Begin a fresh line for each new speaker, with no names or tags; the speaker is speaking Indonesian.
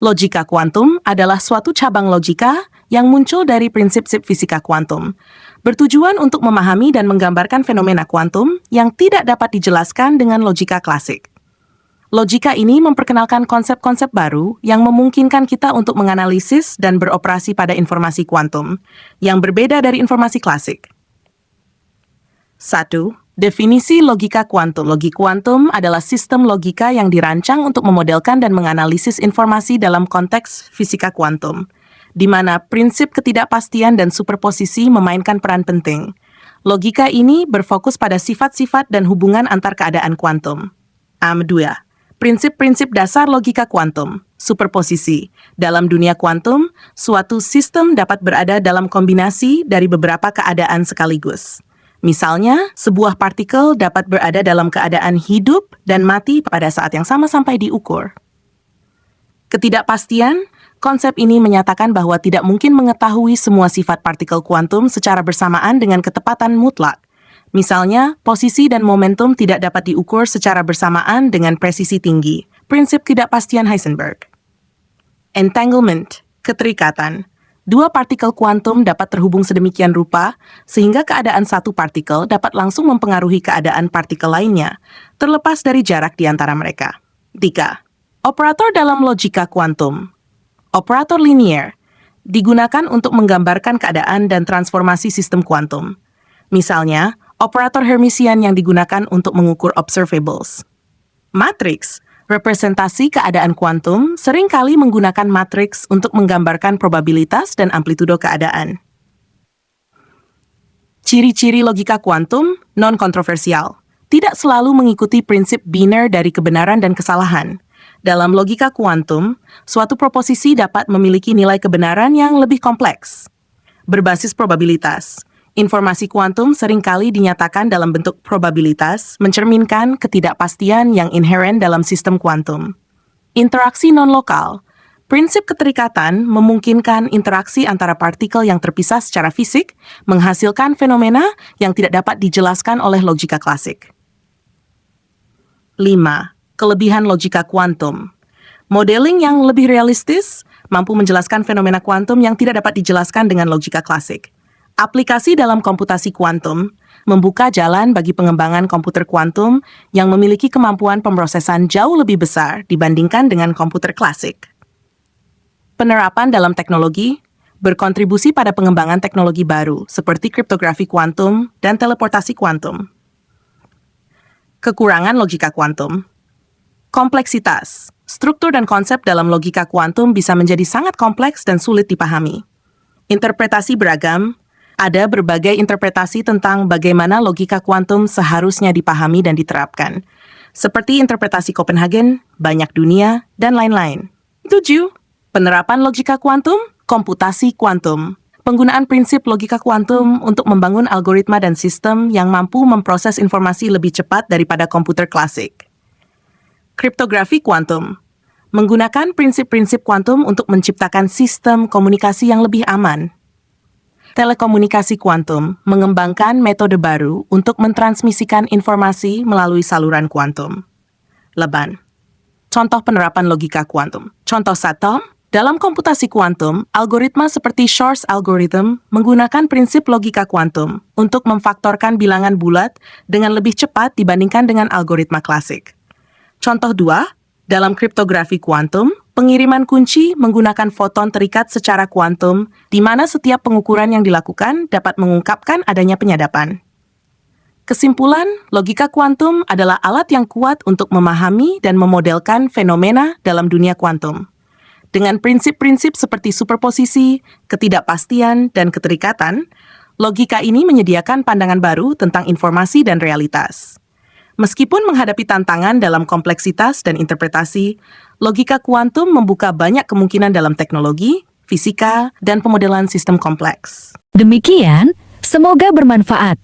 Logika kuantum adalah suatu cabang logika yang muncul dari prinsip-prinsip fisika kuantum, bertujuan untuk memahami dan menggambarkan fenomena kuantum yang tidak dapat dijelaskan dengan logika klasik. Logika ini memperkenalkan konsep-konsep baru yang memungkinkan kita untuk menganalisis dan beroperasi pada informasi kuantum, yang berbeda dari informasi klasik. 1. Definisi logika kuantum. Logika kuantum adalah sistem logika yang dirancang untuk memodelkan dan menganalisis informasi dalam konteks fisika kuantum, di mana prinsip ketidakpastian dan superposisi memainkan peran penting. Logika ini berfokus pada sifat-sifat dan hubungan antar keadaan kuantum. 2. Prinsip-prinsip dasar logika kuantum. Superposisi. Dalam dunia kuantum, suatu sistem dapat berada dalam kombinasi dari beberapa keadaan sekaligus. Misalnya, sebuah partikel dapat berada dalam keadaan hidup dan mati pada saat yang sama sampai diukur. Ketidakpastian, konsep ini menyatakan bahwa tidak mungkin mengetahui semua sifat partikel kuantum secara bersamaan dengan ketepatan mutlak. Misalnya, posisi dan momentum tidak dapat diukur secara bersamaan dengan presisi tinggi. Prinsip ketidakpastian Heisenberg. Entanglement, keterikatan. Dua partikel kuantum dapat terhubung sedemikian rupa, sehingga keadaan satu partikel dapat langsung mempengaruhi keadaan partikel lainnya, terlepas dari jarak di antara mereka. 3. Operator dalam logika kuantum. Operator linier digunakan untuk menggambarkan keadaan dan transformasi sistem kuantum. Misalnya, operator Hermitian yang digunakan untuk mengukur observables. Matriks, representasi keadaan kuantum, seringkali menggunakan matriks untuk menggambarkan probabilitas dan amplitudo keadaan. Ciri-ciri logika kuantum non-kontroversial. Tidak selalu mengikuti prinsip biner dari kebenaran dan kesalahan. Dalam logika kuantum, suatu proposisi dapat memiliki nilai kebenaran yang lebih kompleks. Berbasis probabilitas. Informasi kuantum seringkali dinyatakan dalam bentuk probabilitas, mencerminkan ketidakpastian yang inheren dalam sistem kuantum. Interaksi non-lokal. Prinsip keterikatan memungkinkan interaksi antara partikel yang terpisah secara fisik, menghasilkan fenomena yang tidak dapat dijelaskan oleh logika klasik. 5. Kelebihan logika kuantum. Modeling yang lebih realistis mampu menjelaskan fenomena kuantum yang tidak dapat dijelaskan dengan logika klasik. Aplikasi dalam komputasi kuantum membuka jalan bagi pengembangan komputer kuantum yang memiliki kemampuan pemrosesan jauh lebih besar dibandingkan dengan komputer klasik. Penerapan dalam teknologi berkontribusi pada pengembangan teknologi baru seperti kriptografi kuantum dan teleportasi kuantum. Kekurangan logika kuantum. Kompleksitas. Struktur dan konsep dalam logika kuantum bisa menjadi sangat kompleks dan sulit dipahami. Interpretasi beragam. Ada berbagai interpretasi tentang bagaimana logika kuantum seharusnya dipahami dan diterapkan, seperti interpretasi Copenhagen, banyak dunia, dan lain-lain. 7. Penerapan logika kuantum, komputasi kuantum. Penggunaan prinsip logika kuantum untuk membangun algoritma dan sistem yang mampu memproses informasi lebih cepat daripada komputer klasik. Kriptografi kuantum. Menggunakan prinsip-prinsip kuantum untuk menciptakan sistem komunikasi yang lebih aman. Telekomunikasi kuantum mengembangkan metode baru untuk mentransmisikan informasi melalui saluran kuantum. Leban. Contoh penerapan logika kuantum. Contoh 1. Dalam komputasi kuantum, algoritma seperti Shor's algorithm menggunakan prinsip logika kuantum untuk memfaktorkan bilangan bulat dengan lebih cepat dibandingkan dengan algoritma klasik. Contoh 2. Dalam kriptografi kuantum, pengiriman kunci menggunakan foton terikat secara kuantum, di mana setiap pengukuran yang dilakukan dapat mengungkapkan adanya penyadapan. Kesimpulan, logika kuantum adalah alat yang kuat untuk memahami dan memodelkan fenomena dalam dunia kuantum. Dengan prinsip-prinsip seperti superposisi, ketidakpastian, dan keterikatan, logika ini menyediakan pandangan baru tentang informasi dan realitas. Meskipun menghadapi tantangan dalam kompleksitas dan interpretasi, logika kuantum membuka banyak kemungkinan dalam teknologi, fisika, dan pemodelan sistem kompleks.
Demikian, semoga bermanfaat.